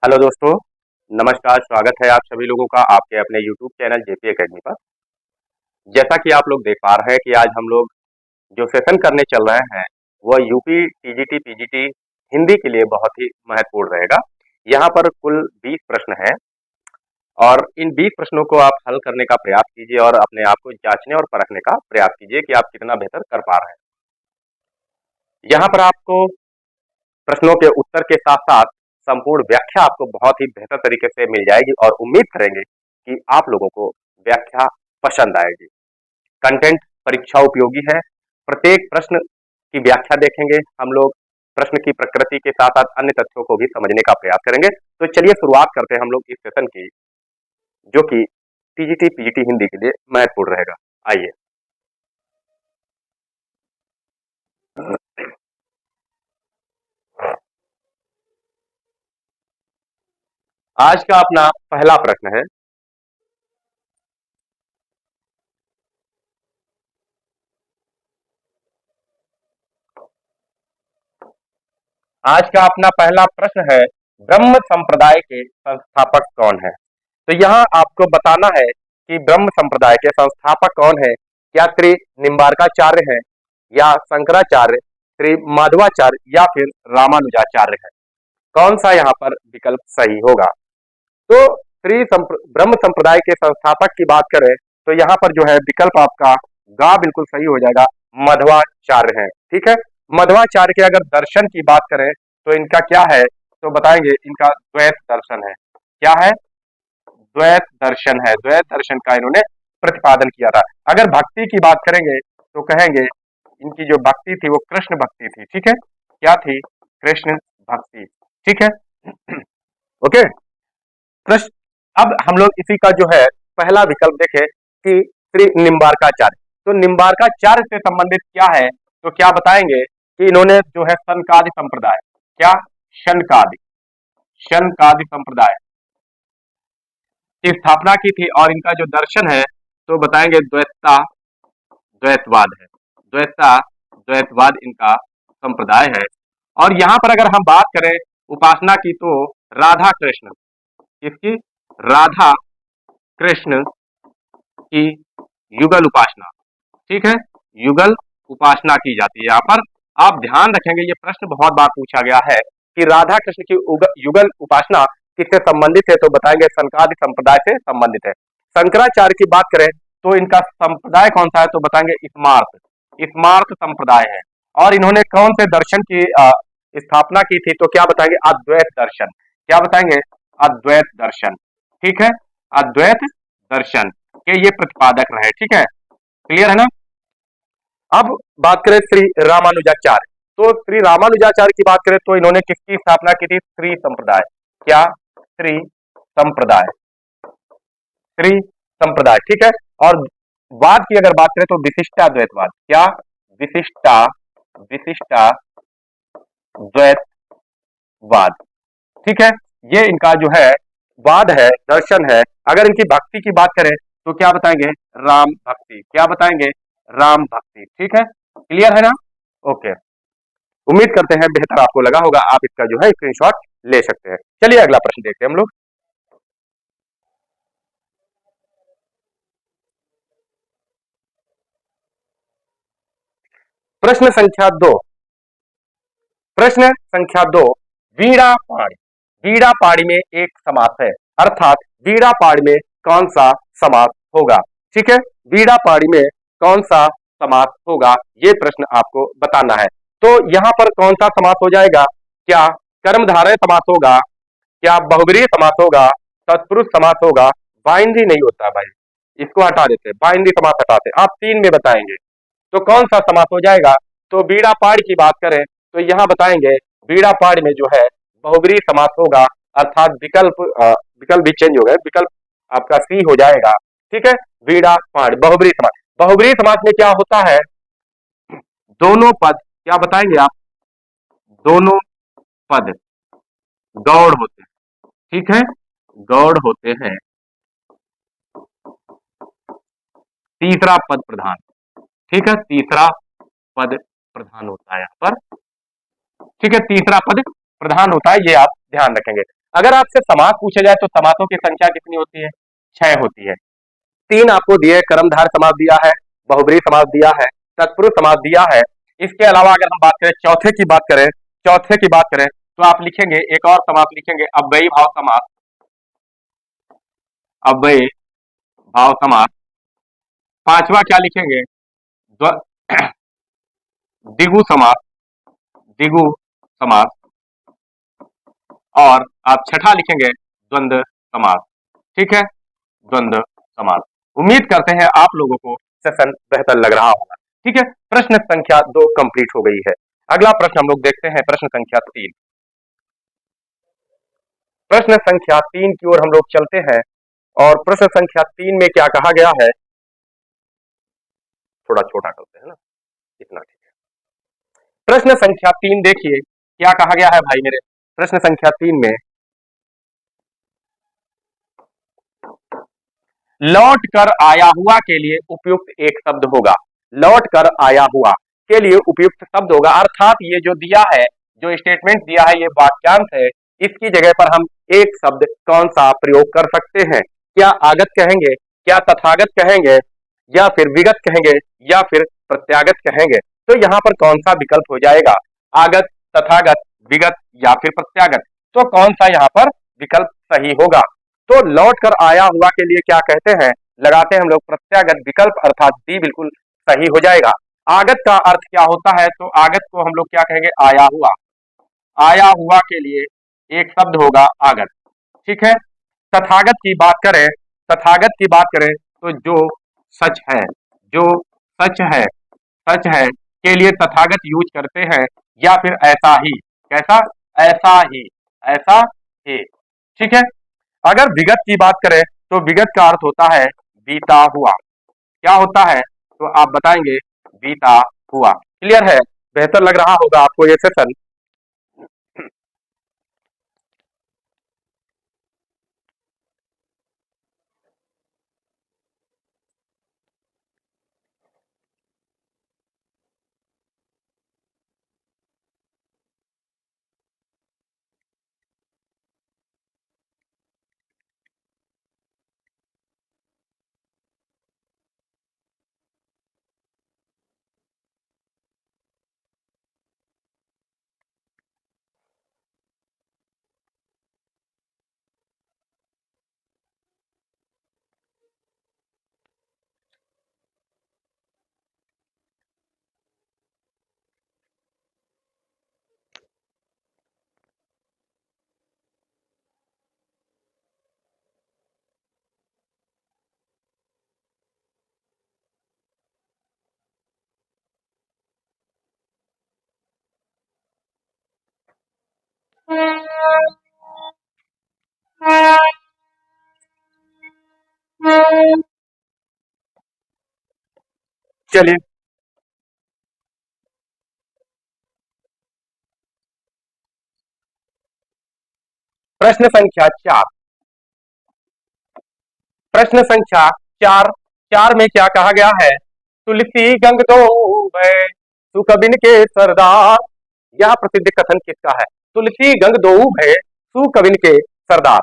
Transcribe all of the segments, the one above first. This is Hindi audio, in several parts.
हेलो दोस्तों, नमस्कार। स्वागत है आप सभी लोगों का आपके अपने यूट्यूब चैनल जेपी एकेडमी पर। जैसा कि आप लोग देख पा रहे हैं कि आज हम लोग जो सेशन करने चल रहे हैं वह यूपी टीजीटी पीजीटी हिंदी के लिए बहुत ही महत्वपूर्ण रहेगा। यहाँ पर कुल 20 प्रश्न हैं और इन 20 प्रश्नों को आप हल करने का प्रयास कीजिए और अपने आप को जांचने और परखने का प्रयास कीजिए कि आप कितना बेहतर कर पा रहे हैं। यहाँ पर आपको प्रश्नों के उत्तर के साथ-साथ संपूर्ण व्याख्या आपको बहुत ही बेहतर तरीके से मिल जाएगी और उम्मीद करेंगे कि आप लोगों को व्याख्या पसंद आएगी। कंटेंट परीक्षा उपयोगी है। प्रत्येक प्रश्न की व्याख्या देखेंगे हम लोग, प्रश्न की प्रकृति के साथ-साथ अन्य तथ्यों को भी समझने का प्रयास करेंगे। तो चलिए शुरुआत करते हैं हम लोग इस सेशन की, जो कि टीजीटी पीजीटी हिंदी के लिए महत्वपूर्ण रहेगा। आइए। आज का अपना पहला प्रश्न है। आज का अपना पहला प्रश्न है, ब्रह्म संप्रदाय के संस्थापक कौन है? तो यहाँ आपको बताना है कि ब्रह्म संप्रदाय के संस्थापक कौन है। क्या श्री निम्बार्काचार्य है, या शंकराचार्य, श्री माधवाचार्य, या फिर रामानुजाचार्य है? कौन सा यहाँ पर विकल्प सही होगा? तो ब्रह्म संप्रदाय के संस्थापक की बात करें तो यहाँ पर जो है विकल्प आपका गा बिल्कुल सही हो जाएगा, मध्वाचार्य है। ठीक है, मध्वाचार्य के अगर दर्शन की बात करें तो इनका क्या है, तो बताएंगे इनका द्वैत दर्शन है। क्या है? द्वैत दर्शन है। द्वैत दर्शन का इन्होंने प्रतिपादन किया था। अगर भक्ति की बात करेंगे तो कहेंगे इनकी जो भक्ति थी वो कृष्ण भक्ति थी। ठीक है, क्या थी? कृष्ण भक्ति। ठीक है। ओके, प्रश्न अब हम लोग इसी का जो है पहला विकल्प देखें कि श्री निम्बार्काचार्य। तो निम्बार्काचार्य से संबंधित क्या है, तो क्या बताएंगे कि इन्होंने जो है शनकादि संप्रदाय, क्या? शनकादि संप्रदाय की स्थापना की थी और इनका जो दर्शन है तो बताएंगे द्वैतवाद है। द्वैतवाद इनका संप्रदाय है। और यहाँ पर अगर हम बात करें उपासना की तो राधा कृष्ण, किसकी? राधा कृष्ण की युगल उपासना। ठीक है, युगल उपासना की जाती है। यहाँ पर आप ध्यान रखेंगे, ये प्रश्न बहुत बार पूछा गया है कि राधा कृष्ण की युगल उपासना किससे संबंधित है, तो बताएंगे शनकादि संप्रदाय से संबंधित है। शंकराचार्य की बात करें तो इनका संप्रदाय कौन सा है, तो बताएंगे स्मार्त संप्रदाय है। और इन्होंने कौन से दर्शन की स्थापना की थी, तो क्या बताएंगे? अद्वैत दर्शन। क्या बताएंगे? अद्वैत दर्शन। ठीक है, अद्वैत दर्शन के ये प्रतिपादक रहे। ठीक है, क्लियर है ना? अब बात करें श्री रामानुजाचार्य। तो श्री रामानुजाचार्य की बात करें तो इन्होंने किसकी स्थापना की थी? श्री संप्रदाय। क्या? श्री संप्रदाय। श्री संप्रदाय। ठीक है, और वाद की अगर बात करें तो विशिष्टाद्वैतवाद। क्या? विशिष्टाद्वैतवाद। ठीक है, ये इनका जो है वाद है, दर्शन है। अगर इनकी भक्ति की बात करें तो क्या बताएंगे? राम भक्ति। क्या बताएंगे? राम भक्ति। ठीक है, क्लियर है ना? ओके, उम्मीद करते हैं बेहतर आपको लगा होगा। आप इसका जो है स्क्रीनशॉट ले सकते हैं। चलिए अगला प्रश्न देखते हैं हम लोग। प्रश्न संख्या 2। प्रश्न संख्या 2, वीणा पाणी। वीणा पाणी में एक समास है, अर्थात वीणा पाणी में कौन सा समास होगा? ठीक है, वीणा पाणी में कौन सा समास होगा, ये प्रश्न आपको बताना है। तो यहां पर कौन सा समास हो जाएगा? क्या कर्मधारय समास होगा, क्या बहुब्रीहि समास होगा, तत्पुरुष समास होगा? बाइंद्री नहीं होता भाई, इसको हटा देते, बाइंद्री समास हटाते। आप 3 में बताएंगे तो कौन सा समास हो जाएगा? तो वीणा पाणी की बात करें तो यहां बताएंगे वीणा पाणी में जो है बहुब्रीहि समास होगा, अर्थात विकल्प भी चेंज हो गए, विकल्प आपका सी हो जाएगा। ठीक है, वीणा पाणी बहुब्रीहि समास। बहुब्रीहि समास में क्या होता है? दोनों पद, क्या बताएंगे आप? दोनों पद गौड़ होते हैं। ठीक है, गौड़ होते हैं। तीसरा पद प्रधान। ठीक है, तीसरा पद प्रधान होता है यहाँ पर। ठीक है, तीसरा पद प्रधान होता है, ये आप ध्यान रखेंगे। अगर आपसे समास पूछा जाए तो समासों की संख्या कितनी होती है? 6 होती है। 3 आपको दिए, कर्मधारय समास दिया है, बहुब्रीहि समास दिया है, तत्पुरुष समास दिया है। इसके अलावा अगर हम बात करें चौथे की बात करें तो आप लिखेंगे एक और समास लिखेंगे, अव्ययी भाव समास। अव्ययी भाव समास। पांचवा क्या लिखेंगे? द्विगु समास। द्विगु समास। और आप छठा लिखेंगे द्वंद्व समास। ठीक है, द्वंद्व समास। उम्मीद करते हैं आप लोगों को सेशन बेहतर लग रहा होगा। ठीक है, प्रश्न संख्या 2 कंप्लीट हो गई है। अगला प्रश्न हम लोग देखते हैं, प्रश्न संख्या 3। प्रश्न संख्या 3 की ओर हम लोग चलते हैं और प्रश्न संख्या 3 में क्या कहा गया है? थोड़ा छोटा करते हैं ना, इतना ठीक है। प्रश्न संख्या 3 देखिए क्या कहा गया है भाई मेरे। प्रश्न संख्या 3 में लौट कर आया हुआ के लिए उपयुक्त एक शब्द होगा। लौट कर आया हुआ के लिए उपयुक्त शब्द होगा, अर्थात ये जो दिया है, जो स्टेटमेंट दिया है, ये वाक्यांश है, इसकी जगह पर हम एक शब्द कौन सा प्रयोग कर सकते हैं? क्या आगत कहेंगे, क्या तथागत कहेंगे, या फिर विगत कहेंगे, या फिर प्रत्यागत कहेंगे? तो यहाँ पर कौन सा विकल्प हो जाएगा? आगत, तथागत, विगत या फिर प्रत्यागत? तो कौन सा यहाँ पर विकल्प सही होगा? तो लौट कर आया हुआ के लिए क्या कहते हैं? लगाते हैं हम लोग प्रत्यागत विकल्प, अर्थात डी बिल्कुल सही हो जाएगा। आगत का अर्थ क्या होता है? तो आगत को हम लोग क्या कहेंगे? आया हुआ। आया हुआ के लिए एक शब्द होगा आगत। ठीक है। तथागत की बात करें, तथागत की बात करें तो जो सच है, जो सच है, सच है के लिए तथागत यूज करते हैं, या फिर ऐसा ही। कैसा? ऐसा ही, ऐसा ही। ठीक है। अगर विगत की बात करें तो विगत का अर्थ होता है बीता हुआ। क्या होता है? तो आप बताएंगे बीता हुआ। क्लियर है? बेहतर लग रहा होगा आपको ये सेशन। चलिए, प्रश्न संख्या 4। प्रश्न संख्या 4। 4 में क्या कहा गया है? तुलसी गंग दो भय सुकबिन के सरदार। यह प्रसिद्ध कथन किसका है? तुलसी गंग दो भय सुकबिन के सरदार।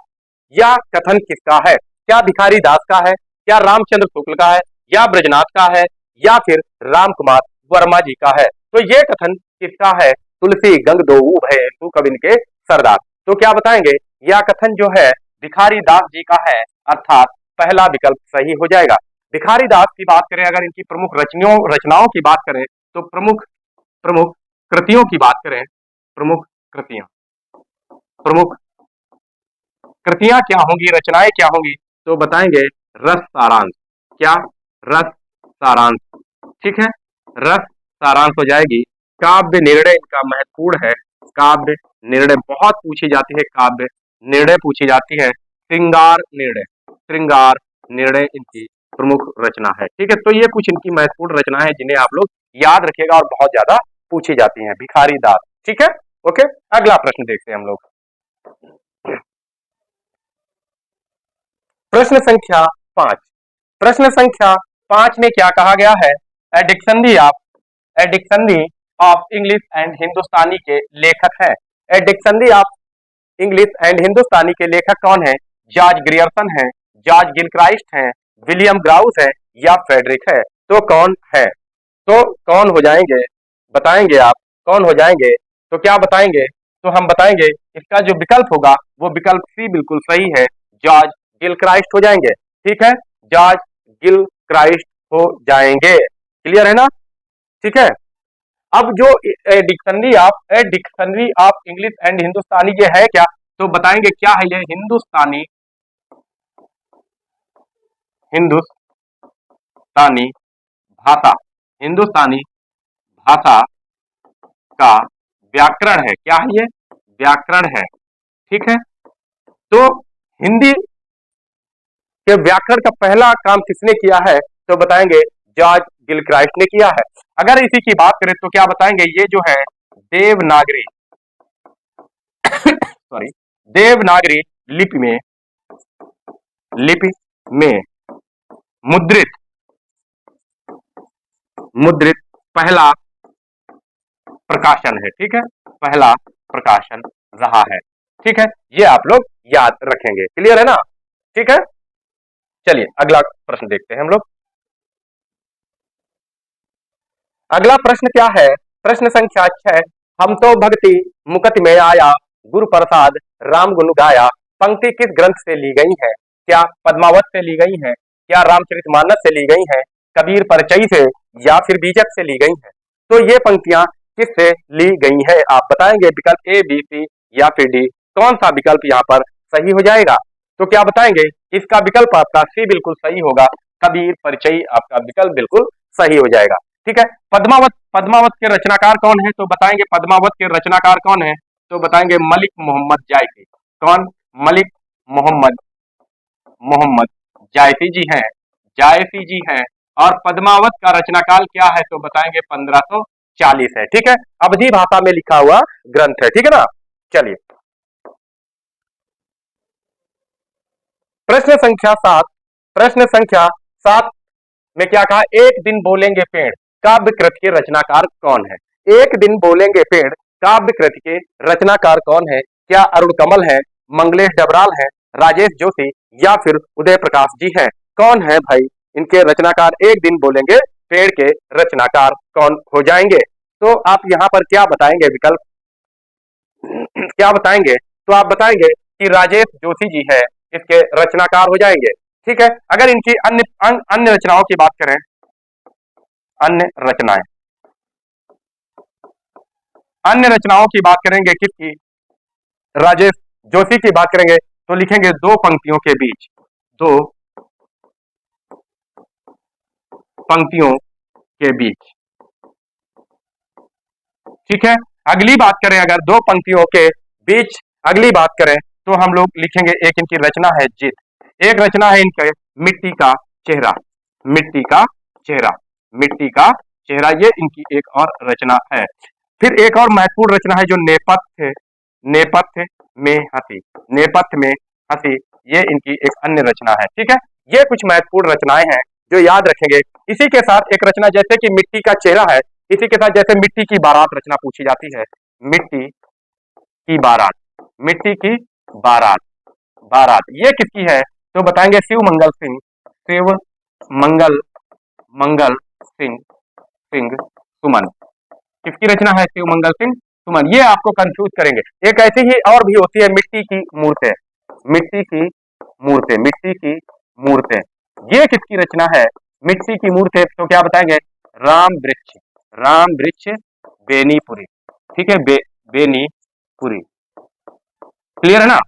यह कथन किसका है? क्या भिखारी दास का है, क्या रामचंद्र शुक्ल का है, या ब्रजनाथ का है, या फिर राम कुमार वर्मा जी का है? तो ये कथन किसका है? तुलसी गंग दो भय सुकबिन के सरदार। तो क्या बताएंगे? यह कथन जो है भिखारी दास जी का है, अर्थात पहला विकल्प सही हो जाएगा। भिखारी दास की बात करें, अगर इनकी प्रमुख रचनाओं की बात करें तो प्रमुख प्रमुख कृतियों की बात करें, प्रमुख कृतियां, प्रमुख कृतियां क्या होंगी, रचनाएं क्या होंगी? तो बताएंगे रस सारांश। क्या? रस सारांश। ठीक है, रस सारांश हो जाएगी। काव्य निर्णय इनका महत्वपूर्ण है। काव्य निर्णय बहुत पूछी जाती है, काव्य निर्णय पूछी जाती है। श्रृंगार निर्णय, श्रृंगार निर्णय इनकी प्रमुख रचना है। ठीक है, तो ये कुछ इनकी महत्वपूर्ण रचना है जिन्हें आप लोग याद रखिएगा और बहुत ज्यादा पूछी जाती हैं। भिखारी दास। ठीक है, ओके। अगला प्रश्न देखते हैं हम लोग। प्रश्न संख्या 5। प्रश्न संख्या 5 में क्या कहा गया है? A dictionary of English and Hindustani के लेखक हैं। A dictionary of English and Hindustani के लेखक कौन है? जॉर्ज ग्रियर्सन है, जॉर्ज गिलक्राइस्ट है, विलियम ग्राउस है या फ्रेडरिक है? तो कौन है? तो कौन हो जाएंगे बताएंगे आप? कौन हो जाएंगे? तो क्या बताएंगे? तो हम बताएंगे इसका जो विकल्प होगा वो विकल्प सी बिल्कुल सही है, जॉर्ज गिलक्राइस्ट हो जाएंगे। ठीक है, जॉर्ज गिलक्राइस्ट हो जाएंगे। क्लियर है ना? ठीक है। अब जो डिक्शनरी ऑफ इंग्लिश एंड हिंदुस्तानी ये है क्या? तो बताएंगे क्या है ये हिंदुस्तानी भाषा, हिंदुस्तानी भाषा का व्याकरण है। क्या है ये? व्याकरण है। ठीक है, तो हिंदी के व्याकरण का पहला काम किसने किया है? तो बताएंगे जॉर्ज गिलक्राइस्ट ने किया है। अगर इसी की बात करें तो क्या बताएंगे? ये जो है देवनागरी सॉरी देवनागरी लिपि में मुद्रित पहला प्रकाशन है। ठीक है, पहला प्रकाशन रहा है। ठीक है, ये आप लोग याद रखेंगे। क्लियर है ना? ठीक है, चलिए अगला प्रश्न देखते हैं हम लोग। अगला प्रश्न क्या है? प्रश्न संख्या 6। हम तो भक्ति मुकत में आया, गुरु प्रसाद राम गुण गाया, पंक्ति किस ग्रंथ से ली गई है? क्या पद्मावत से ली गई है, क्या रामचरितमानस से ली गई है, कबीर परचई से या फिर बीजक से ली गई है? तो ये पंक्तियां किससे ली गई है? आप बताएंगे विकल्प ए, बी, सी या फिर डी। कौन सा विकल्प यहाँ पर सही हो जाएगा? तो क्या बताएंगे? इसका विकल्प आपका सी बिल्कुल सही होगा, कबीर परचई आपका विकल्प बिल्कुल सही हो जाएगा। ठीक है, पद्मावत के रचनाकार कौन है? तो बताएंगे पद्मावत के रचनाकार कौन है? तो बताएंगे मलिक मोहम्मद जायसी। कौन? मलिक मोहम्मद जायसी जी हैं, जायसी जी हैं। और पद्मावत का रचनाकाल क्या है? तो बताएंगे 1540 है। ठीक है, अवधी भाषा में लिखा हुआ ग्रंथ है। ठीक है ना? चलिए प्रश्न संख्या 7। प्रश्न संख्या 7 में क्या कहा? एक दिन बोलेंगे पेड़ काव्य कृति के रचनाकार कौन है? एक दिन बोलेंगे पेड़ काव्य कृति के रचनाकार कौन है? क्या अरुण कमल है, मंगलेश डबराल है, राजेश जोशी या फिर उदय प्रकाश जी हैं? कौन है भाई इनके रचनाकार? एक दिन बोलेंगे पेड़ के रचनाकार कौन हो जाएंगे? तो आप यहाँ पर क्या बताएंगे विकल्प? क्या बताएंगे? तो आप बताएंगे कि राजेश जोशी जी है इसके रचनाकार हो जाएंगे। ठीक है, अगर इनकी अन्य रचनाओं की बात करें, अन्य रचनाओं की बात करेंगे किसकी? राजेश जोशी की बात करेंगे तो लिखेंगे दो पंक्तियों के बीच, दो पंक्तियों के बीच। ठीक है, अगली बात करें अगर दो पंक्तियों के बीच अगली बात करें तो हम लोग लिखेंगे एक इनकी रचना है जिद, एक रचना है इनके मिट्टी का चेहरा, मिट्टी का चेहरा, मिट्टी का चेहरा, ये इनकी एक और रचना है। फिर एक और महत्वपूर्ण रचना है जो नेपथ्य, नेपथ्य में हंसी, नेपथ्य में हंसी, ये इनकी एक अन्य रचना है। ठीक है, ये कुछ महत्वपूर्ण रचनाएं हैं जो याद रखेंगे। इसी के साथ एक रचना जैसे कि मिट्टी का चेहरा है, इसी के साथ जैसे मिट्टी की बारात रचना पूछी जाती है, मिट्टी की बारात, मिट्टी की बारात, बारात ये किसकी है? तो बताएंगे शिव मंगल सिंह, शिव मंगल सिंह सुमन, किसकी रचना है? शिव मंगल सिंह सुमन। ये आपको कंफ्यूज करेंगे। एक ऐसी ही और भी होती है मिट्टी की मूर्तें, मिट्टी की मूर्तें, मिट्टी की मूर्तें, ये किसकी रचना है? मिट्टी की मूर्तें तो क्या बताएंगे? राम वृक्ष बेनीपुरी। ठीक है, बेनीपुरी। क्लियर है ना?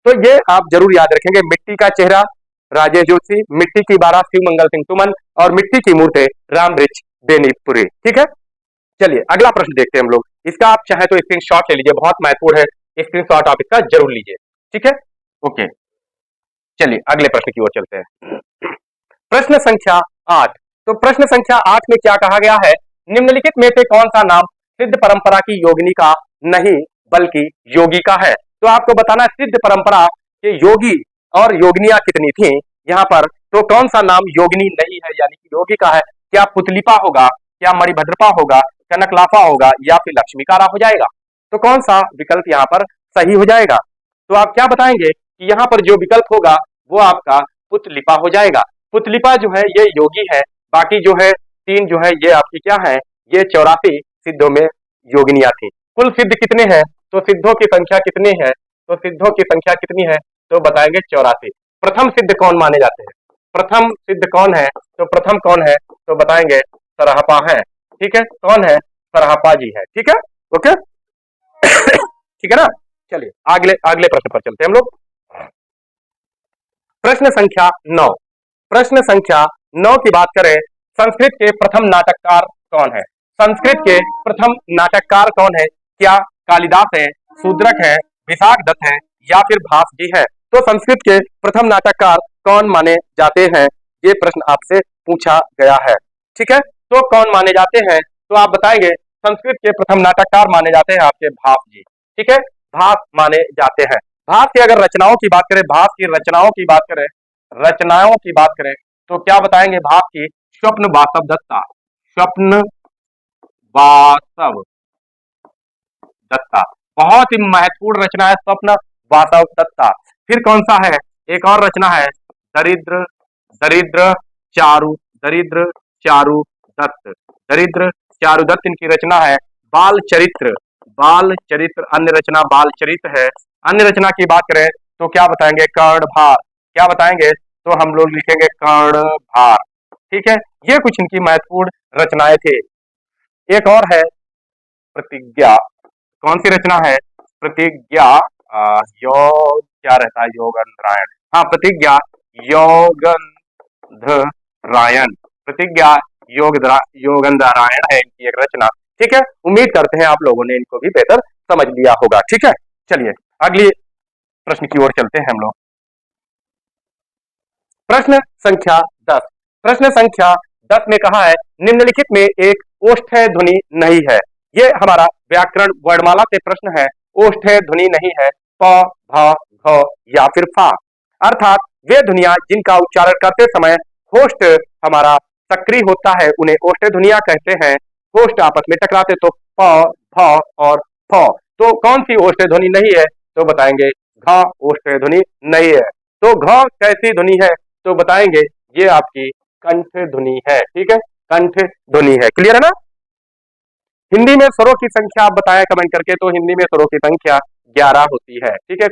तो ये आप जरूर याद रखेंगे, मिट्टी का चेहरा राजेश जोशी, मिट्टी की बारात शिव मंगल सिंह सुमन और मिट्टी की मूर्तें राम वृक्ष बेनीपुरी। ठीक है, चलिए अगला प्रश्न देखते हैं हम लोग। इसका आप चाहे तो स्क्रीनशॉट ले लीजिए, बहुत महत्वपूर्ण है, स्क्रीनशॉट आप इसका जरूर लीजिए। ठीक है, ओके, चलिए अगले प्रश्न की ओर चलते हैं। प्रश्न संख्या 8। तो प्रश्न संख्या 8 में क्या कहा गया है? निम्नलिखित में से कौन सा नाम सिद्ध परंपरा की योगिनी का नहीं बल्कि योगी का है? तो आपको बताना सिद्ध परंपरा के योगी और योगिनियां कितनी थी यहाँ पर। तो कौन सा नाम योगिनी नहीं है यानी कि योगी का है? क्या पुतलिपा होगा, क्या मणिभद्रपा होगा, कनकलाफा होगा या फिर लक्ष्मीकारा हो जाएगा? तो कौन सा विकल्प यहाँ पर सही हो जाएगा? तो आप क्या बताएंगे कि यहाँ पर जो विकल्प होगा वो आपका पुतलिपा हो जाएगा। पुतलिपा जो है ये योगी है, बाकी जो है तीन जो है ये आपकी क्या है, ये 84 सिद्धों में योगिनियां थी। कुल सिद्ध कितने हैं, तो सिद्धों की संख्या कितनी है, तो सिद्धों की संख्या कितनी है, तो बताएंगे 84। प्रथम सिद्ध कौन माने जाते हैं, प्रथम सिद्ध कौन है, तो प्रथम कौन है, तो बताएंगे सरहपा है। ठीक है, कौन है, सरहपा जी है। ठीक है, ओके ठीक है ना। चलिए अगले अगले प्रश्न पर चलते हैं हम लोग। प्रश्न संख्या 9, प्रश्न संख्या 9 की बात करें, संस्कृत के प्रथम नाटककार कौन है, संस्कृत के प्रथम नाटककार कौन है, क्या कालिदास है, शूद्रक है, विशाख दत्त है, या फिर भास जी है। तो संस्कृत के प्रथम नाटककार कौन माने जाते हैं, ये प्रश्न आपसे पूछा गया है। ठीक है, तो कौन माने जाते हैं, तो आप बताएंगे संस्कृत के प्रथम नाटककार माने जाते हैं आपके भास जी। ठीक है, भास माने जाते हैं। भास की अगर रचनाओं की बात करें, भास की रचनाओं की बात करें, रचनाओं की बात करें तो क्या बताएंगे भास की, स्वप्न वासव दत्ता, स्वप्न वासव दत्ता, बहुत ही महत्वपूर्ण रचना है स्वप्न वासव दत्ता। फिर कौन सा है, एक और रचना है दरिद्र दरिद्र चारु, दरिद्र चारु दत्त, दरिद्र चारु दत्त इनकी रचना है। बाल चरित्र, बाल चरित्र अन्य रचना बाल चरित्र है। अन्य रचना की बात करें तो क्या बताएंगे, कर्णभार, क्या बताएंगे, तो हम लोग लिखेंगे कर्णभार। ठीक है, ये कुछ इनकी महत्वपूर्ण रचनाएं थे। एक और है प्रतिज्ञा, कौन सी रचना है, प्रतिज्ञा योग क्या रहता है, योगंधरायण, हाँ प्रतिज्ञा योगंधरायण, प्रतिज्ञा योगंधरायण है इनकी एक रचना। ठीक है, उम्मीद करते हैं आप लोगों ने इनको भी बेहतर समझ लिया होगा। ठीक है, चलिए अगली प्रश्न की ओर चलते हैं हम लोग। प्रश्न संख्या 10, प्रश्न संख्या 10 में कहा है, निम्नलिखित में एक ओष्ठ्य ध्वनि नहीं है। ये हमारा व्याकरण वर्णमाला से प्रश्न है, ओष्ठ्य ध्वनि नहीं है, प भ घ या फिर फा, अर्थात वे ध्वनियां जिनका उच्चारण करते समय होष्ठ हमारा सक्रिय होता है उन्हें ओष्ठ्य ध्वनियां कहते हैं। होष्ठ आपस में टकराते तो प भ और फ। तो कौन सी ओष्ठ्य ध्वनि नहीं है, तो बताएंगे घ ओष्ठ्य ध्वनि नहीं है। तो घ कैसी ध्वनि है, तो बताएंगे ये आपकी कंठ ध्वनि है। ठीक है, कंठ ध्वनि है। क्लियर है ना। हिंदी में स्वरों की संख्या आप बताएं कमेंट करके, तो हिंदी में स्वरों की संख्या 11 होती है। ठीक है,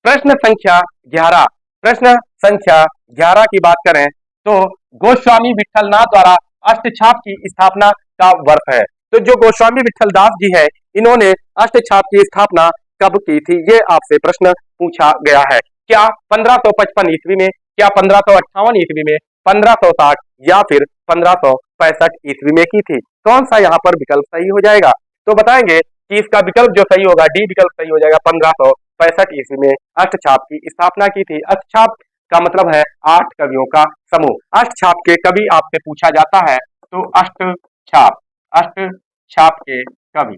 प्रश्न संख्या 11, प्रश्न संख्या 11 की बात करें तो गोस्वामी विठलनाथ द्वारा अष्टछाप की स्थापना का वर्ष है। तो जो गोस्वामी विठलदास जी है इन्होंने अष्टछाप की स्थापना कब की थी, ये आपसे प्रश्न पूछा गया है। क्या 1555 ईस्वी में, क्या 1558 ईस्वी में, 1560 या फिर 1565 ईस्वी में की थी। कौन सा यहाँ पर विकल्प सही हो जाएगा, तो बताएंगे कि इसका विकल्प जो सही होगा डी विकल्प सही हो जाएगा। 1565 ईस्वी में अष्टछाप की स्थापना की थी। अष्टछाप का मतलब है 8 कवियों का समूह। अष्टछाप के कवि आपसे पूछा जाता है, तो अष्टछाप, अष्टछाप के कवि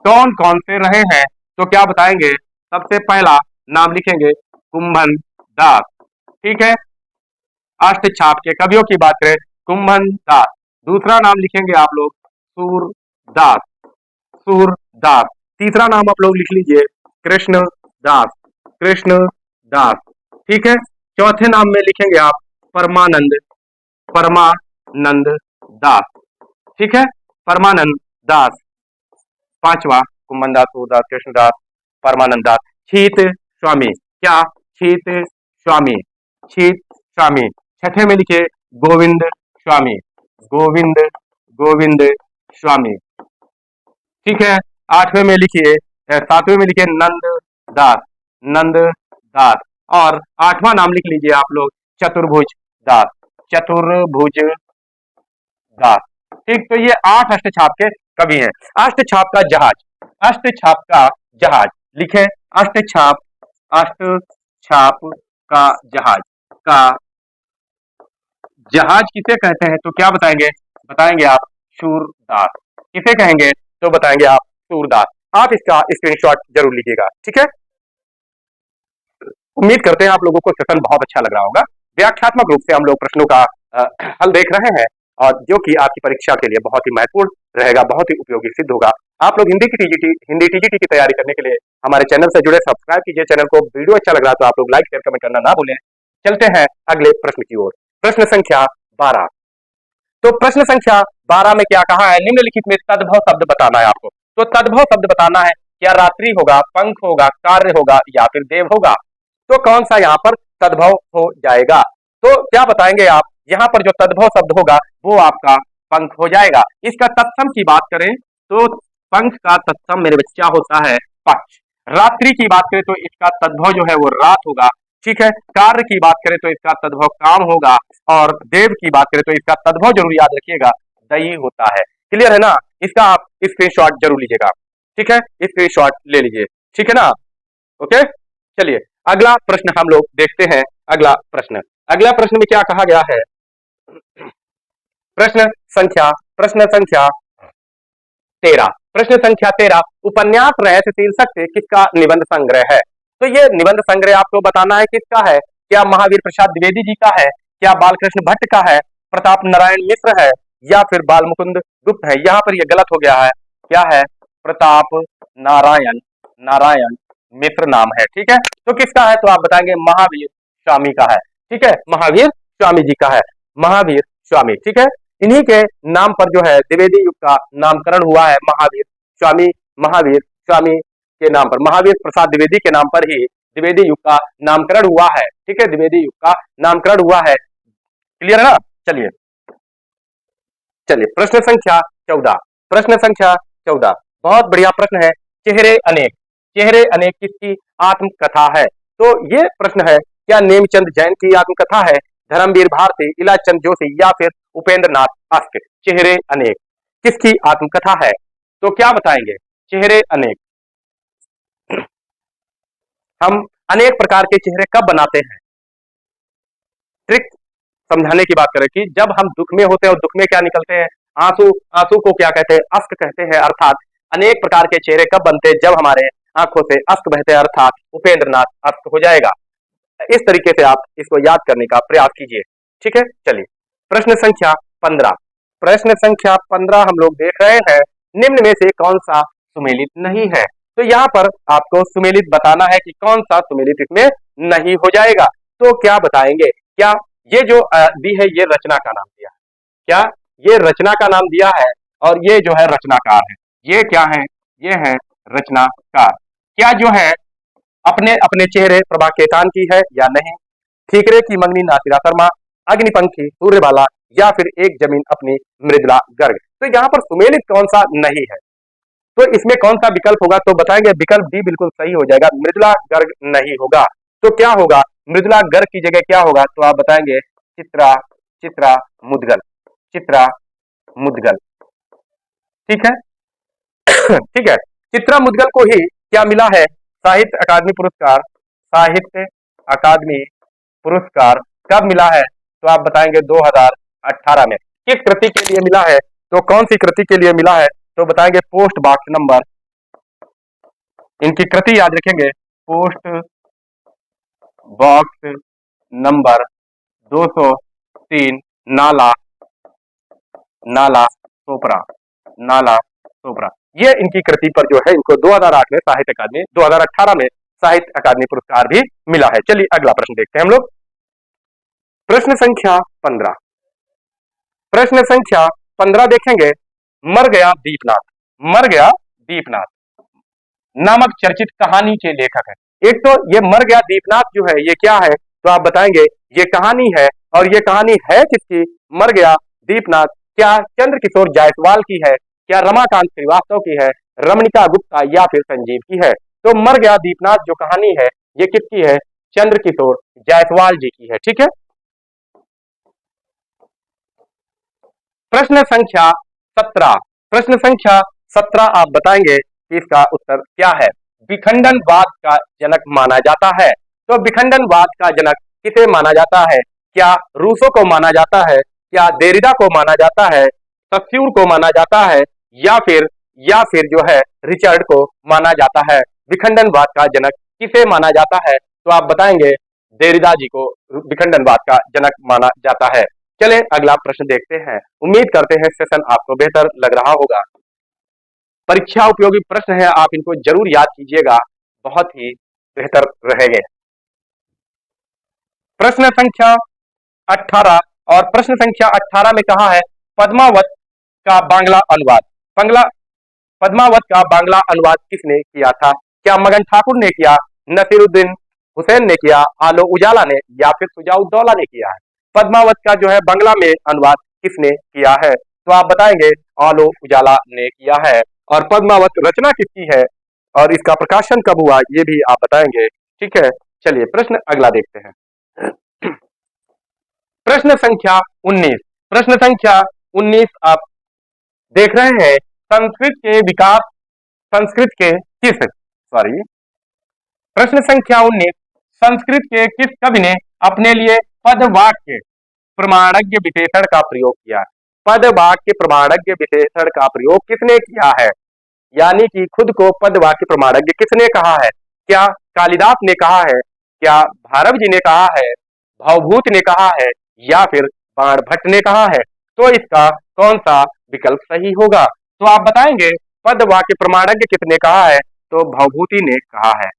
कौन कौन से रहे हैं, तो क्या बताएंगे, सबसे पहला नाम लिखेंगे कुंभन दास। ठीक है, अष्टछाप के कवियों की बात करें कुंभन दास। दूसरा नाम लिखेंगे आप लोग सूरदास, सूरदास। तीसरा नाम आप लोग लिख लीजिए कृष्ण दास, कृष्ण दास। ठीक है, चौथे नाम में लिखेंगे आप परमानंद, परमानंद दास। ठीक है, परमानंद दास। पांचवा कुंभन दास, सूरदास, कृष्णदास, परमानंद दास। छीत स्वामी, क्या छीत स्वामी, छीत स्वामी। छठे में लिखे गोविंद स्वामी, गोविंद, गोविंद स्वामी। ठीक है, आठवें में लिखिए, सातवें में लिखिए नंद दास, नंद दास। और आठवां नाम लिख लीजिए आप लोग चतुर्भुज दास, चतुर्भुज दास। ठीक, तो ये 8 अष्टछाप के कवि हैं। अष्टछाप का जहाज, अष्टछाप का जहाज लिखे, अष्टछाप, अष्टछाप का जहाज, का जहाज किसे कहते हैं, तो क्या बताएंगे, बताएंगे आप सूरदास। किसे कहेंगे, तो बताएंगे आप सूरदास। आप इसका स्क्रीनशॉट जरूर लीजिएगा। ठीक है, उम्मीद करते हैं आप लोगों को सेशन बहुत अच्छा लग रहा होगा। व्याख्यात्मक रूप से हम लोग प्रश्नों का हल देख रहे हैं और जो कि आपकी परीक्षा के लिए बहुत ही महत्वपूर्ण रहेगा, बहुत ही उपयोगी सिद्ध होगा। आप लोग हिंदी टीजीटी की तैयारी करने के लिए हमारे चैनल से जुड़े, सब्सक्राइब कीजिए चैनल को। वीडियो अच्छा लग रहा है तो आप लोग लाइक शेयर कमेंट करना ना भूलें। चलते हैं अगले प्रश्न की ओर। प्रश्न संख्या 12। तो प्रश्न संख्या 12 में क्या कहा है, निम्नलिखित में तद्भव शब्द बताना है आपको। तो तद्भव शब्द बताना है, क्या रात्रि होगा, पंख होगा, कार्य होगा या फिर देव होगा। तो कौन सा यहाँ पर तद्भव हो जाएगा। तो क्या बताएंगे आप, यहाँ पर जो तद्भव शब्द होगा वो आपका पंख हो जाएगा। इसका तत्सम की बात करें तो पंख का तत्सम मेरे बच्चा होता है पक्ष। रात्रि की बात करें तो इसका तद्भव जो है वो रात होगा, ठीक है। कार्य की बात करें तो इसका तद्भव काम होगा, और देव की बात करें तो इसका तद्भव जरूर याद रखिएगा दई होता है। क्लियर है ना, इसका आप स्क्रीनशॉट जरूर लीजिएगा, ठीक है, स्क्रीनशॉट ले लीजिए, ठीक है ना। ओके, चलिए अगला प्रश्न हम लोग देखते हैं। अगला प्रश्न में क्या कहा गया है, प्रश्न संख्या 13। प्रश्न संख्या 13, उपन्यास रहस्य शीर्षक से किसका निबंध संग्रह है। तो ये निबंध संग्रह आपको बताना है किसका है, क्या महावीर प्रसाद द्विवेदी जी का है, क्या बालकृष्ण भट्ट का है, प्रताप नारायण मिश्र है या फिर बाल मुकुंद गुप्त है। यहाँ पर ये गलत हो गया है, क्या है, प्रताप नारायण मिश्र नाम है, ठीक है। तो किसका है, तो आप बताएंगे महावीर स्वामी का है, ठीक है, महावीर स्वामी जी का है, महावीर स्वामी, ठीक है। इन्हीं के नाम पर जो है द्विवेदी युग का नामकरण हुआ है, महावीर स्वामी के नाम पर, महावीर प्रसाद द्विवेदी के नाम पर ही द्विवेदी युग का नामकरण हुआ है, ठीक है, द्विवेदी युग का नामकरण हुआ है। क्लियर है ना। चलिए प्रश्न संख्या 14। बहुत बढ़िया प्रश्न है, चेहरे अनेक किसकी आत्मकथा है। तो ये प्रश्न है, क्या नेमचंद जैन की आत्मकथा है, धर्मवीर भारती, इलाचंद जोशी या फिर उपेंद्र नाथ अस्क। चेहरे अनेक किसकी आत्मकथा है, तो क्या बताएंगे, चेहरे अनेक। हम अनेक प्रकार के चेहरे कब बनाते हैं, ट्रिक समझाने की बात करें कि जब हम दुख में होते हैं और दुख में क्या निकलते हैं, आंसू को क्या कहते हैं, अश्क कहते हैं। अर्थात अनेक प्रकार के चेहरे कब बनते हैं, जब हमारे आंखों से अश्क बहते हैं, अर्थात उपेंद्र नाथ अश्क हो जाएगा। इस तरीके से आप इसको याद करने का प्रयास कीजिए, ठीक है। चलिए प्रश्न संख्या 15 हम लोग देख रहे हैं, निम्न में से कौन सा सुमेलित नहीं है। तो यहाँ पर आपको सुमेलित बताना है कि कौन सा सुमेलित इसमें नहीं हो जाएगा। तो क्या बताएंगे, क्या ये जो दी है ये रचना का नाम दिया है, क्या ये रचना का नाम दिया है, और ये जो है रचनाकार है, ये क्या है, ये है रचनाकार। क्या जो है अपने अपने चेहरे प्रभा केतान की है या नहीं, ठीकरे की मंगनी नासिरा शर्मा, अग्निपंखी सूर्यबाला या फिर एक जमीन अपनी मृदुला गर्ग। तो यहाँ पर सुमेलित कौन सा नहीं है, तो इसमें कौन सा विकल्प होगा, तो बताएंगे विकल्प डी बिल्कुल सही हो जाएगा, मृदुला गर्ग नहीं होगा। तो क्या होगा, मृदुला गर्ग की जगह क्या होगा, तो आप बताएंगे चित्रा मुदगल, ठीक है ठीक है। चित्रा मुदगल को ही क्या मिला है, साहित्य अकादमी पुरस्कार कब मिला है, तो आप बताएंगे 2018 में। किस कृति के लिए मिला है, तो कौन सी कृति के लिए मिला है, तो बताएंगे पोस्ट बॉक्स नंबर, इनकी कृति याद रखेंगे, पोस्ट बॉक्स नंबर 203 नाला सोपरा, ये इनकी कृति पर जो है इनको 2018 में साहित्य अकादमी पुरस्कार भी मिला है। चलिए अगला प्रश्न देखते हैं हम लोग। प्रश्न संख्या 15 देखेंगे, मर गया दीपनाथ नामक चर्चित कहानी के लेखक है। एक तो ये मर गया दीपनाथ जो है ये क्या है, तो आप बताएंगे ये कहानी है, और ये कहानी है किसकी, मर गया दीपनाथ, क्या चंद्रकिशोर जायसवाल की है, क्या रमाकांत श्रीवास्तव की है, रमणिका गुप्ता या फिर संजीव की है। तो मर गया दीपनाथ जो कहानी है ये किसकी है, चंद्रकिशोर जायसवाल जी की है, ठीक है। प्रश्न संख्या 17 आप बताएंगे कि इसका उत्तर क्या है। विखंडनवाद का जनक माना जाता है, तो विखंडनवाद का जनक किसे माना जाता है, क्या रूसो को माना जाता है, क्या देरिडा को माना जाता है, सस्यूर को माना जाता है या फिर जो है रिचर्ड को माना जाता है। विखंडनवाद का जनक किसे माना जाता है, तो आप बताएंगे देरिडा जी को विखंडनवाद का जनक माना जाता है। चले अगला प्रश्न देखते हैं। उम्मीद करते हैं सेशन आपको बेहतर लग रहा होगा। परीक्षा उपयोगी प्रश्न है, आप इनको जरूर याद कीजिएगा, बहुत ही बेहतर रहेंगे। प्रश्न संख्या 18 और प्रश्न संख्या 18 में कहा है पद्मावत का बांग्ला अनुवाद। पद्मावत का बांग्ला अनुवाद किसने किया था? क्या मगन ठाकुर ने किया, नसीरुद्दीन हुसैन ने किया, आलो उजाला ने, या फिर सुजाउद्दौला ने किया है? पद्मावत का जो है बांग्ला में अनुवाद किसने किया है? तो आप बताएंगे आलो उजाला ने किया है। और पद्मावत रचना किसकी है और इसका प्रकाशन कब हुआ ये भी आप बताएंगे। ठीक है, चलिए प्रश्न अगला देखते हैं। प्रश्न संख्या 19। प्रश्न संख्या 19 आप देख रहे हैं संस्कृत के विकास, संस्कृत के किस प्रश्न संख्या 19 संस्कृत के किस कवि ने अपने लिए पदवाक्य प्रमाणज्ञ विशेषण का प्रयोग किया? पदवाक्य प्रमाणज्ञ विशेषण का प्रयोग किसने किया है? यानी कि खुद को पदवाक्य प्रमाणज्ञ किसने कहा है? क्या कालिदास ने कहा है, क्या भारव जी ने कहा है, भवभूत ने कहा है, या फिर बाणभट्ट ने कहा है? तो इसका कौन सा विकल्प सही होगा? तो आप बताएंगे पदवाक्य प्रमाणज्ञ किसने कहा है? तो भवभूति ने कहा है।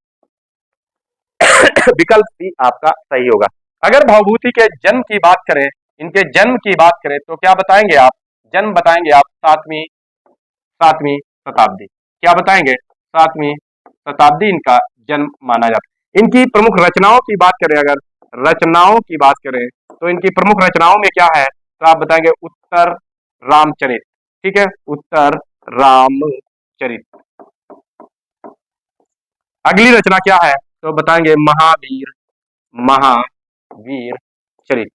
विकल्प सी आपका सही होगा। अगर भवभूति के जन्म की बात करें, इनके जन्म की बात करें तो क्या बताएंगे आप? जन्म बताएंगे आप सातवीं शताब्दी। क्या बताएंगे? 7वीं शताब्दी इनका जन्म माना जाता है। इनकी प्रमुख रचनाओं की बात करें, अगर रचनाओं की बात करें तो इनकी प्रमुख रचनाओं में क्या है? तो आप बताएंगे उत्तर रामचरित। ठीक है, उत्तर रामचरित। अगली रचना क्या है? तो बताएंगे महावीर चरित।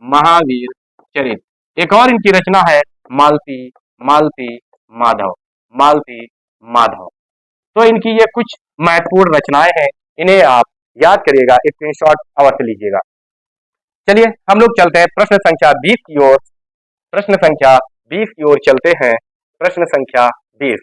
महावीर चरित। एक और इनकी रचना है मालती माधव। तो इनकी ये कुछ महत्वपूर्ण रचनाएं हैं, इन्हें आप याद करिएगा, स्क्रीनशॉट अवश्य लीजिएगा। चलिए हम लोग चलते हैं प्रश्न संख्या 20 की ओर। प्रश्न संख्या 20 की ओर चलते हैं। प्रश्न संख्या 20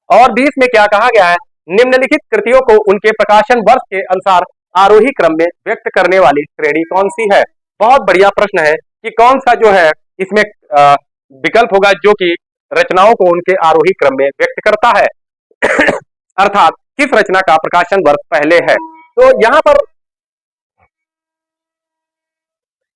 और 20 में क्या कहा गया है? निम्नलिखित कृतियों को उनके प्रकाशन वर्ष के अनुसार आरोही क्रम में व्यक्त करने वाली श्रेणी कौन सी है? बहुत बढ़िया प्रश्न है कि कौन सा जो है इसमें विकल्प होगा जो कि रचनाओं को उनके आरोही क्रम में व्यक्त करता है। अर्थात किस रचना का प्रकाशन वर्ष पहले है? तो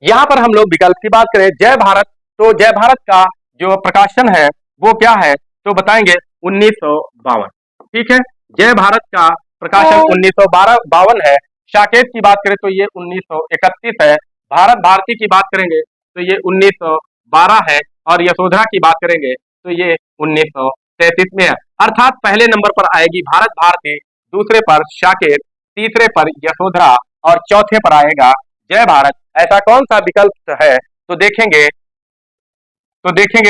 यहाँ पर हम लोग विकल्प की बात करें, जय भारत, तो जय भारत का जो प्रकाशन है वो क्या है? तो बताएंगे 1952। ठीक है, जय भारत का प्रकाशन 1952 है। साकेत की बात करें तो ये 1931 है। भारत भारती की बात करेंगे तो ये 1912 है। और यशोधरा की बात करेंगे तो ये 1933 में है। अर्थात पहले नंबर पर आएगी भारत भारती, दूसरे पर साकेत, तीसरे पर यशोधरा और चौथे पर आएगा जय भारत। ऐसा कौन सा विकल्प है? तो देखेंगे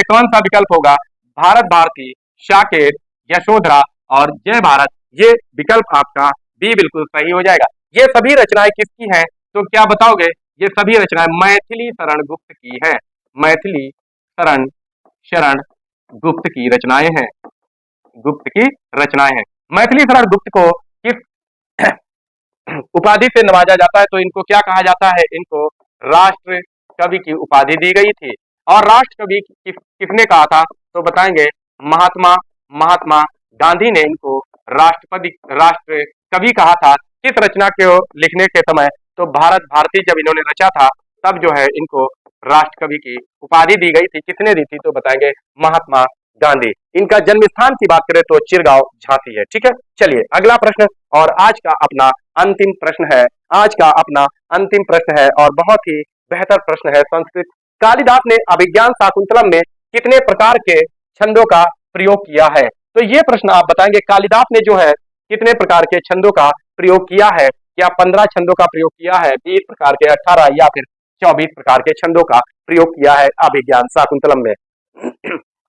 कौन सा विकल्प होगा? भारत भारती, साकेत, यशोधरा और जय भारत। ये विकल्प आपका बी बिल्कुल सही हो जाएगा। ये सभी रचनाएं किसकी हैं? तो क्या बताओगे? ये सभी रचनाएं मैथिली शरण गुप्त की हैं। मैथिली शरण गुप्त की रचनाएं हैं। मैथिली शरण गुप्त को किस उपाधि से नवाजा जाता है? तो इनको क्या कहा जाता है? इनको राष्ट्र कवि की उपाधि दी गई थी। और राष्ट्र कवि किसने कहा था? तो बताएंगे महात्मा गांधी ने इनको राष्ट्र कवि कहा था। किस रचना को लिखने के समय? तो भारत भारती जब इन्होंने रचा था तब जो है इनको राष्ट्र कवि की उपाधि दी गई थी। किसने दी थी? तो बताएंगे महात्मा गांधी। इनका जन्म स्थान की बात करें तो चिरगांव झांसी है। ठीक है, चलिए अगला प्रश्न और आज का अपना अंतिम प्रश्न है और बहुत ही बेहतर प्रश्न है। संस्कृत। कालिदास ने अभिज्ञान शाकुंतलम में कितने प्रकार के छंदों का प्रयोग किया है? तो ये प्रश्न आप बताएंगे कालिदास ने जो है कितने प्रकार के छंदों का प्रयोग किया है? क्या 15 छंदों का प्रयोग किया है, 20 प्रकार के, 18 या फिर 24 प्रकार के छंदों का प्रयोग किया है अभिज्ञान शाकुंतलम में?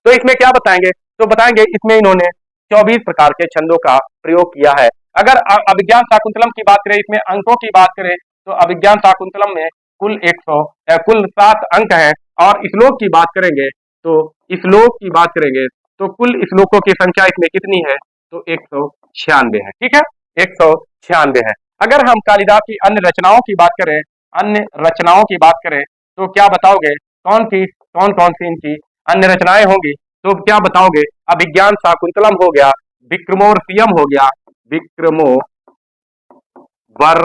तो इसमें क्या बताएंगे? तो बताएंगे इसमें इन्होंने 24 प्रकार के छंदों का प्रयोग किया है। अगर अभिज्ञान शाकुंतलम की बात करें, इसमें अंकों की बात करें तो अभिज्ञान शाकुंतलम में कुल 7 अंक हैं। और श्लोक की बात करेंगे तो कुल श्लोकों की संख्या इसमें कितनी है? तो 196 है। ठीक है, 196 है। अगर हम कालिदास की अन्य रचनाओं की बात करें तो क्या बताओगे कौन कौन सी इनकी अन्य रचनाएं होंगी? तो क्या बताओगे? अभिज्ञान शाकुंतलम हो गया, विक्रमोर्वशीयम हो गया, विक्रमो वर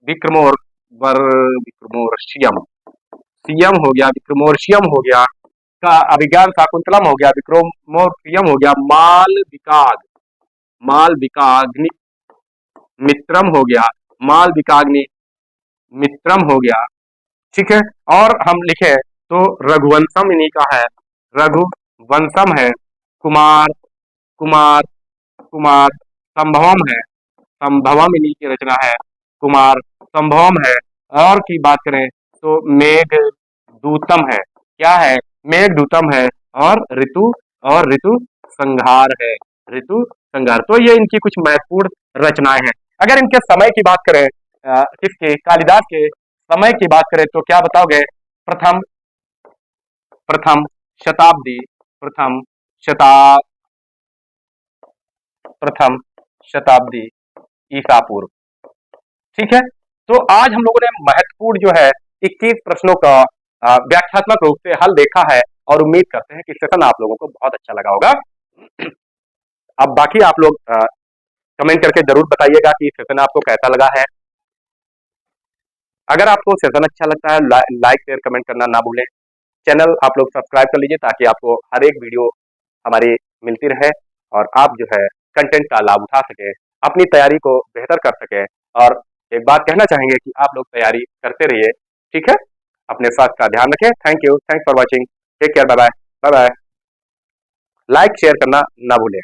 विक्रमोर वर विक्रमोर्वशीयम सीएम हो गया, विक्रमोर्वशीयम हो गया, का अभिज्ञान शाकुंतलम हो गया, विक्रमोर्वशीयम हो गया, मालविकाग्नि मित्रम हो गया, मालविकाग्नि मित्रम हो गया, ठीक है। और हम लिखे तो रघुवंशम इन्हीं का है, रघुवंशम है, कुमार कुमार कुमार संभवम है, संभवम इन्हीं की रचना है, कुमार संभवम है। और की बात करें तो मेघदूतम है, क्या है? मेघदूतम है। और ऋतु संहार है, ऋतु संहार। तो ये इनकी कुछ महत्वपूर्ण रचनाएं हैं। अगर इनके समय की बात करें, किसके? कालिदास के समय की बात करें तो क्या बताओगे? प्रथम प्रथम शताब्दी, प्रथम शता प्रथम शताब्दी ईसा पूर्व, ठीक है। तो आज हम लोगों ने महत्वपूर्ण जो है 21 प्रश्नों का व्याख्यात्मक रूप से हल देखा है और उम्मीद करते हैं कि सेशन आप लोगों को बहुत अच्छा लगा होगा। अब बाकी आप लोग कमेंट करके जरूर बताइएगा कि सेशन आपको कैसा लगा है। अगर आपको सेशन अच्छा लगता है लाइक शेयर कमेंट करना ना भूलें। चैनल आप लोग सब्सक्राइब कर लीजिए ताकि आपको हर एक वीडियो हमारी मिलती रहे और आप जो है कंटेंट का लाभ उठा सके, अपनी तैयारी को बेहतर कर सके। और एक बात कहना चाहेंगे कि आप लोग तैयारी करते रहिए, ठीक है। अपने स्वास्थ्य का ध्यान रखें। Thank you, thanks for watching, take care, bye bye bye bye. Like share करना ना भूलें।